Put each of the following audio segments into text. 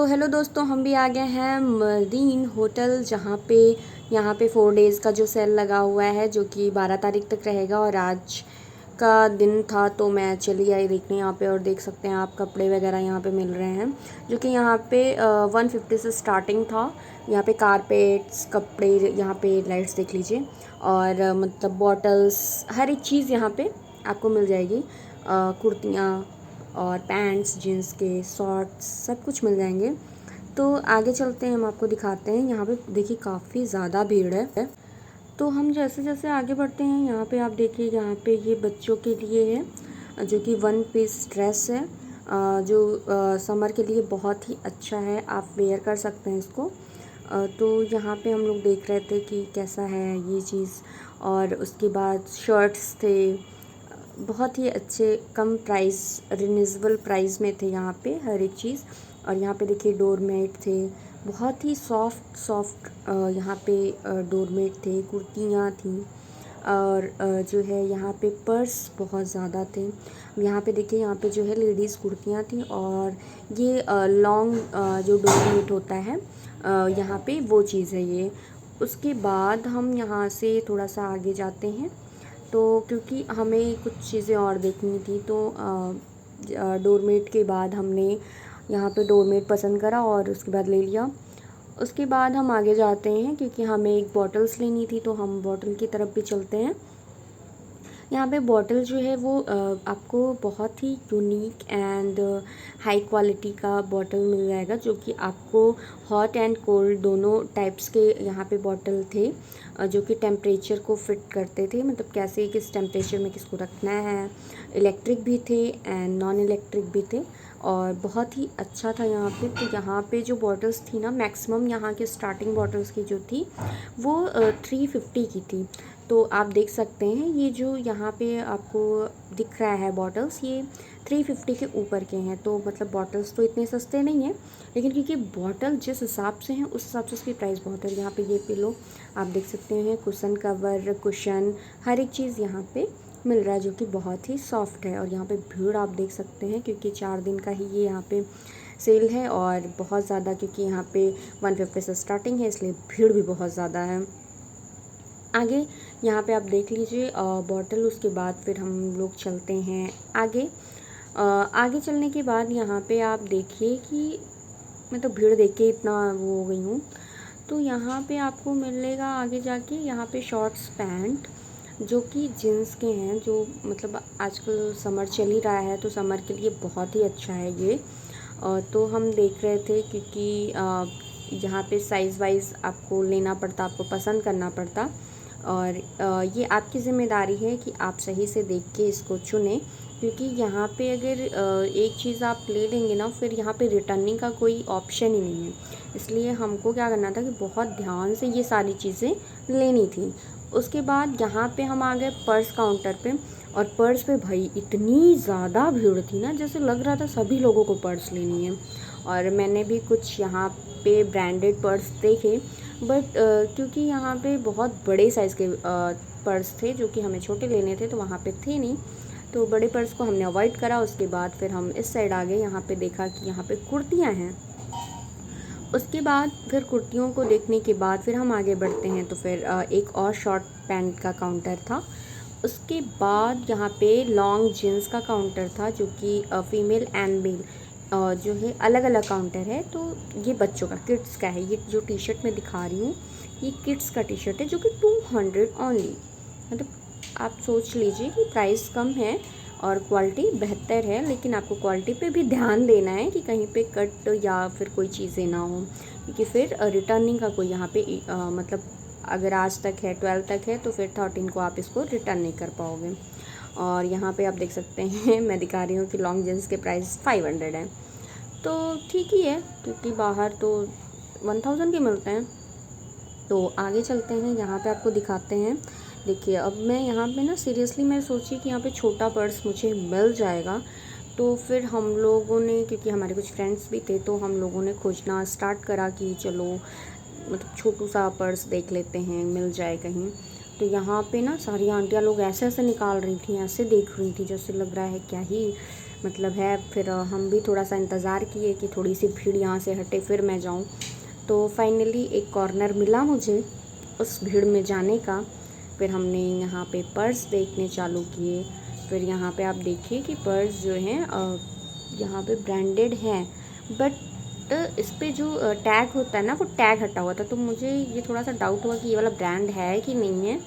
Hello दोस्तों, हम भी आ गए हैं मरीन होटल, जहाँ पे यहाँ पे 4 डेज़ का जो सेल लगा हुआ है, जो कि 12 तारीख तक रहेगा। और आज का दिन था तो मैं चली आई देखने यहाँ पे। और देख सकते हैं आप, कपड़े वगैरह यहाँ पे मिल रहे हैं, जो कि यहाँ पे 150 से स्टार्टिंग था। यहाँ पे कारपेट्स, कपड़े, यहाँ पे लाइट्स देख लीजिए। और मतलब बॉटल्स, हर एक चीज़ यहाँ पे आपको मिल जाएगी। कुर्तियाँ और पैंट्स, जीन्स के शॉर्ट्स, सब कुछ मिल जाएंगे। तो आगे चलते हैं, हम आपको दिखाते हैं। यहाँ पे देखिए काफ़ी ज़्यादा भीड़ है। तो हम जैसे जैसे आगे बढ़ते हैं, यहाँ पे आप देखिए, यहाँ पे ये बच्चों के लिए है, जो कि 1 पीस ड्रेस है, जो समर के लिए बहुत ही अच्छा है। आप वेयर कर सकते हैं इसको। तो यहाँ पे हम लोग देख रहे थे कि कैसा है ये चीज़। और उसके बाद शर्ट्स थे, बहुत ही अच्छे, कम प्राइस, रिजनेबल प्राइस में थे यहाँ पे हर एक चीज़। और यहाँ पे देखिए डोरमेट थे, बहुत ही सॉफ्ट सॉफ्ट यहाँ पे डोरमेट थे, कुर्तियाँ थी। और जो है यहाँ पे पर्स बहुत ज़्यादा थे। यहाँ पे देखिए, यहाँ पे जो है लेडीज़ कुर्तियाँ थी। और ये लॉन्ग जो डोरमेट होता है, यहाँ पे वो चीज़ है ये। उसके बाद हम यहाँ से थोड़ा सा आगे जाते हैं, तो क्योंकि हमें कुछ चीज़ें और देखनी थी, तो डोरमेट के बाद हमने यहाँ पे डोरमेट पसंद करा और उसके बाद ले लिया। उसके बाद हम आगे जाते हैं, क्योंकि हमें एक बॉटल्स लेनी थी, तो हम बॉटल की तरफ भी चलते हैं। यहाँ पे बॉटल जो है वो आपको बहुत ही यूनिक एंड हाई क्वालिटी का बॉटल मिल जाएगा, जो कि आपको हॉट एंड कोल्ड दोनों टाइप्स के यहाँ पे बॉटल थे, जो कि टेम्परेचर को फिट करते थे, मतलब कैसे किस टेम्परेचर में किसको रखना है। इलेक्ट्रिक भी थे एंड नॉन इलेक्ट्रिक भी थे, और बहुत ही अच्छा था यहाँ पे। तो यहाँ पे जो बॉटल्स थी ना, मैक्सिमम यहाँ के स्टार्टिंग बॉटल्स की जो थी वो 350 की थी। तो आप देख सकते हैं, ये जो यहाँ पे आपको दिख रहा है बॉटल्स, ये 350 के ऊपर के हैं। तो मतलब बॉटल्स तो इतने सस्ते नहीं हैं, लेकिन क्योंकि बॉटल जिस हिसाब से हैं उस हिसाब से उसकी प्राइस बहुत है। यहाँ पे ये पिलो आप देख सकते हैं, कुशन कवर, कुशन, हर एक चीज़ यहाँ पे मिल रहा है, जो कि बहुत ही सॉफ्ट है। और यहाँ पे भीड़ आप देख सकते हैं, क्योंकि 4 दिन का ही ये यहाँ पे सेल है, और बहुत ज़्यादा, क्योंकि यहाँ पे 150 से स्टार्टिंग है, इसलिए भीड़ भी बहुत ज़्यादा है। आगे यहाँ पे आप देख लीजिए बॉटल। उसके बाद फिर हम लोग चलते हैं आगे। आगे चलने के बाद यहाँ पे आप देखिए कि मैं तो भीड़ देख के इतना वो हो गई हूँ। तो यहाँ पे आपको मिलेगा आगे जाके, यहाँ पे शॉर्ट्स पैंट, जो कि जीन्स के हैं, जो मतलब आजकल समर चल ही रहा है, तो समर के लिए बहुत ही अच्छा है ये। तो हम देख रहे थे, क्योंकि यहाँ पे साइज़ वाइज आपको लेना पड़ता, आपको पसंद करना पड़ता। और ये आपकी ज़िम्मेदारी है कि आप सही से देख के इसको चुनें, क्योंकि यहाँ पे अगर एक चीज़ आप ले लेंगे ना, फिर यहाँ पे रिटर्निंग का कोई ऑप्शन ही नहीं है। इसलिए हमको क्या करना था कि बहुत ध्यान से ये सारी चीज़ें लेनी थी। उसके बाद यहाँ पे हम आ गए पर्स काउंटर पे। और पर्स पे भाई इतनी ज़्यादा भीड़ थी ना, जैसे लग रहा था सभी लोगों को पर्स लेनी है। और मैंने भी कुछ यहाँ पे ब्रांडेड पर्स देखे, बट क्योंकि यहाँ पे बहुत बड़े साइज़ के पर्स थे, जो कि हमें छोटे लेने थे, तो वहाँ पे थे नहीं, तो बड़े पर्स को हमने अवॉइड करा। उसके बाद फिर हम इस साइड आ गए, यहाँ पे देखा कि यहाँ पे कुर्तियाँ हैं। उसके बाद फिर कुर्तियों को देखने के बाद फिर हम आगे बढ़ते हैं, तो फिर एक और शॉर्ट पैंट का काउंटर था। उसके बाद यहाँ पे लॉन्ग जीन्स का काउंटर था, जो कि फ़ीमेल एंड मेल जो है अलग अलग काउंटर है। तो ये बच्चों का, किड्स का है। ये जो टी शर्ट मैं दिखा रही हूँ, ये किड्स का टी शर्ट है, जो कि 200 ओनली। मतलब आप सोच लीजिए कि प्राइस कम है और क्वालिटी बेहतर है, लेकिन आपको क्वालिटी पे भी ध्यान देना है कि कहीं पे कट या फिर कोई चीज़ें ना हो, क्योंकि फिर रिटर्निंग का कोई यहाँ पे मतलब अगर आज तक है, 12 तक है, तो फिर 13 को आप इसको रिटर्न नहीं कर पाओगे। और यहाँ पे आप देख सकते हैं मैं दिखा रही हूँ कि लॉन्ग जीन्स के प्राइस 500 है, तो ठीक ही है, क्योंकि बाहर तो 1000 के मिलते हैं। तो आगे चलते हैं, यहाँ पे आपको दिखाते हैं। देखिए अब मैं यहाँ पे ना सीरियसली मैं सोची कि यहाँ पे छोटा पर्स मुझे मिल जाएगा, तो फिर हम लोगों ने, क्योंकि हमारे कुछ फ्रेंड्स भी थे, तो हम लोगों ने खोजना स्टार्ट करा कि चलो मतलब छोटू सा पर्स देख लेते हैं, मिल जाए कहीं। तो यहाँ पे ना सारी आंटियाँ लोग ऐसे ऐसे निकाल रही थी, ऐसे देख रही थी, जैसे लग रहा है क्या ही मतलब है। फिर हम भी थोड़ा सा इंतज़ार किए कि थोड़ी सी भीड़ यहाँ से हटे फिर मैं जाऊँ। तो फाइनली एक कॉर्नर मिला मुझे उस भीड़ में जाने का। फिर हमने यहाँ पे पर्स देखने चालू किए। फिर यहाँ पे आप देखिए कि पर्स जो हैं यहाँ पे ब्रांडेड हैं, बट इस पे जो टैग होता है ना, वो टैग हटा हुआ था। तो मुझे ये थोड़ा सा डाउट हुआ कि ये वाला ब्रांड है कि नहीं है।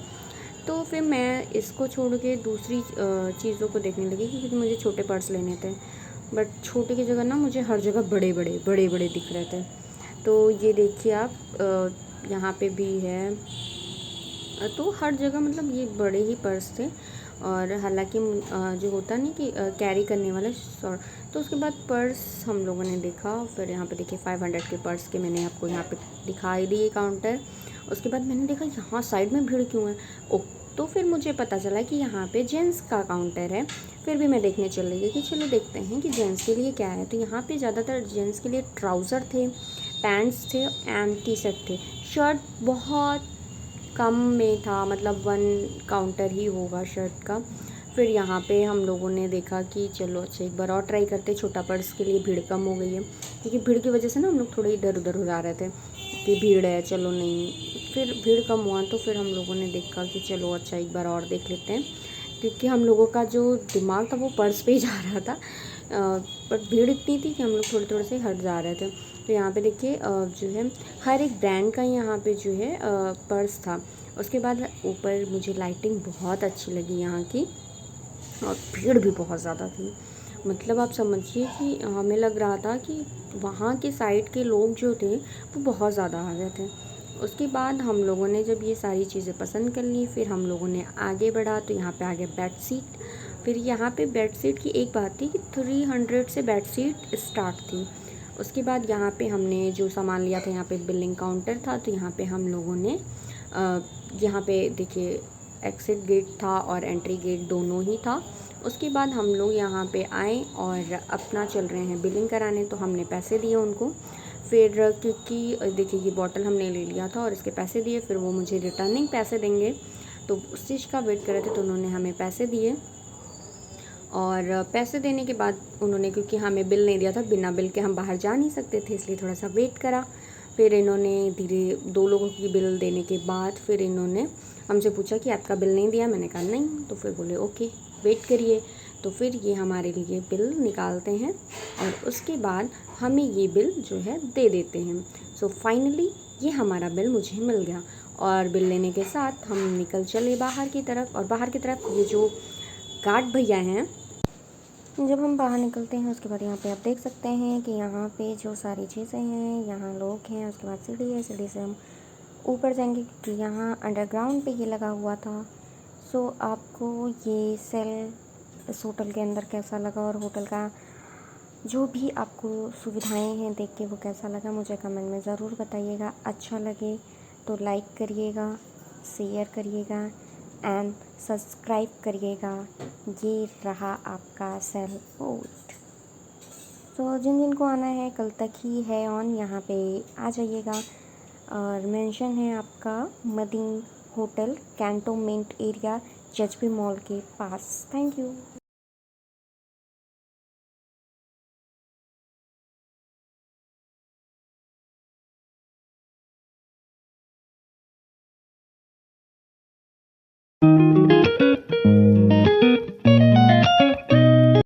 तो फिर मैं इसको छोड़ के दूसरी चीज़ों को देखने लगी क्योंकि मुझे छोटे पर्स लेने थे। बट छोटे की जगह ना मुझे हर जगह बड़े बड़े दिख रहे थे। तो ये देखिए आप, यहाँ पे भी है। तो हर जगह मतलब ये बड़े ही पर्स थे। और हालांकि जो होता नहीं कि कैरी करने वाले सॉर्ट। तो उसके बाद पर्स हम लोगों ने देखा। फिर यहाँ पे देखिए 500 के पर्स के मैंने आपको यहाँ पे दिखाई दिए काउंटर। उसके बाद मैंने देखा यहाँ साइड में भीड़ क्यों है। ओ, तो फिर मुझे पता चला कि यहाँ पे जेंट्स का काउंटर है। फिर भी मैं देखने चल रही कि चलो देखते हैं कि जेंट्स के लिए क्या है। तो यहाँ पे ज़्यादातर जेंट्स के लिए ट्राउज़र थे, पैंट्स थे एंड टी शर्ट थे। शर्ट बहुत कम में था, मतलब 1 काउंटर ही होगा शर्ट का। फिर यहाँ पे हम लोगों ने देखा कि चलो अच्छा एक बार और ट्राई करते, छोटा पर्स के लिए भीड़ कम हो गई है। क्योंकि भीड़ की वजह से ना हम लोग थोड़े इधर उधर हो जा रहे थे कि भीड़ है चलो नहीं। फिर भीड़ कम हुआ तो फिर हम लोगों ने देखा कि चलो अच्छा एक बार और देख लेते हैं, क्योंकि हम लोगों का जो दिमाग था वो पर्स पे ही जा रहा था। बट भीड़ इतनी थी कि हम लोग थोड़े थोड़े से हट जा रहे थे। तो यहाँ पे देखिए जो है हर एक ब्रांड का यहाँ पे जो है पर्स था। उसके बाद ऊपर मुझे लाइटिंग बहुत अच्छी लगी यहाँ की, और भीड़ भी बहुत ज़्यादा थी। मतलब आप समझिए कि हमें लग रहा था कि वहाँ के साइड के लोग जो थे वो बहुत ज़्यादा आ गए थे। उसके बाद हम लोगों ने जब ये सारी चीज़ें पसंद कर ली, फिर हम लोगों ने आगे बढ़ा। तो यहाँ पे आ गया बेड शीट। फिर यहाँ पे बेड शीट की एक बात थी कि 300 से बेड शीट स्टार्ट थी। उसके बाद यहाँ पे हमने जो सामान लिया था, यहाँ पे बिलिंग काउंटर था। तो यहाँ पे हम लोगों ने यहाँ पे देखिए एग्ज़िट गेट था और एंट्री गेट दोनों ही था। उसके बाद हम लोग यहाँ पे आए और अपना चल रहे हैं बिलिंग कराने। तो हमने पैसे दिए उनको। फिर क्योंकि देखिए ये बॉटल हमने ले लिया था और इसके पैसे दिए, फिर वो मुझे रिटर्निंग पैसे देंगे। तो उस चीज़ का वेट कर रहे थे, तो उन्होंने हमें पैसे दिए। और पैसे देने के बाद उन्होंने, क्योंकि हमें बिल नहीं दिया था, बिना बिल के हम बाहर जा नहीं सकते थे, इसलिए थोड़ा सा वेट करा। फिर इन्होंने धीरे 2 लोगों की बिल देने के बाद फिर इन्होंने हमसे पूछा कि आपका बिल नहीं दिया। मैंने कहा नहीं। तो फिर बोले ओके वेट करिए। तो फिर ये हमारे लिए बिल निकालते हैं और उसके बाद हमें ये बिल जो है दे देते हैं। सो फाइनली ये हमारा बिल मुझे मिल गया। और बिल लेने के साथ हम निकल चले बाहर की तरफ। और बाहर की तरफ ये जो गार्ड भैया हैं, जब हम बाहर निकलते हैं उसके बाद यहाँ पे आप देख सकते हैं कि यहाँ पे जो सारी चीज़ें हैं, यहाँ लोग हैं। उसके बाद सीढ़ी है, सीढ़ी से हम ऊपर जाएंगे क्योंकि यहाँ अंडरग्राउंड पे ये लगा हुआ था। सो आपको ये सेल इस होटल के अंदर कैसा लगा, और होटल का जो भी आपको सुविधाएं हैं देख के वो कैसा लगा, मुझे कमेंट में ज़रूर बताइएगा। अच्छा लगे तो लाइक करिएगा, शेयर करिएगा एंड सब्सक्राइब करिएगा। ये रहा आपका सेल पोर्ट। तो जिन जिन को आना है कल तक ही है ऑन, यहाँ पे आ जाइएगा। और मेंशन है आपका Madeen hotel, cantonment area, Jazbi mall के पास। Thank you.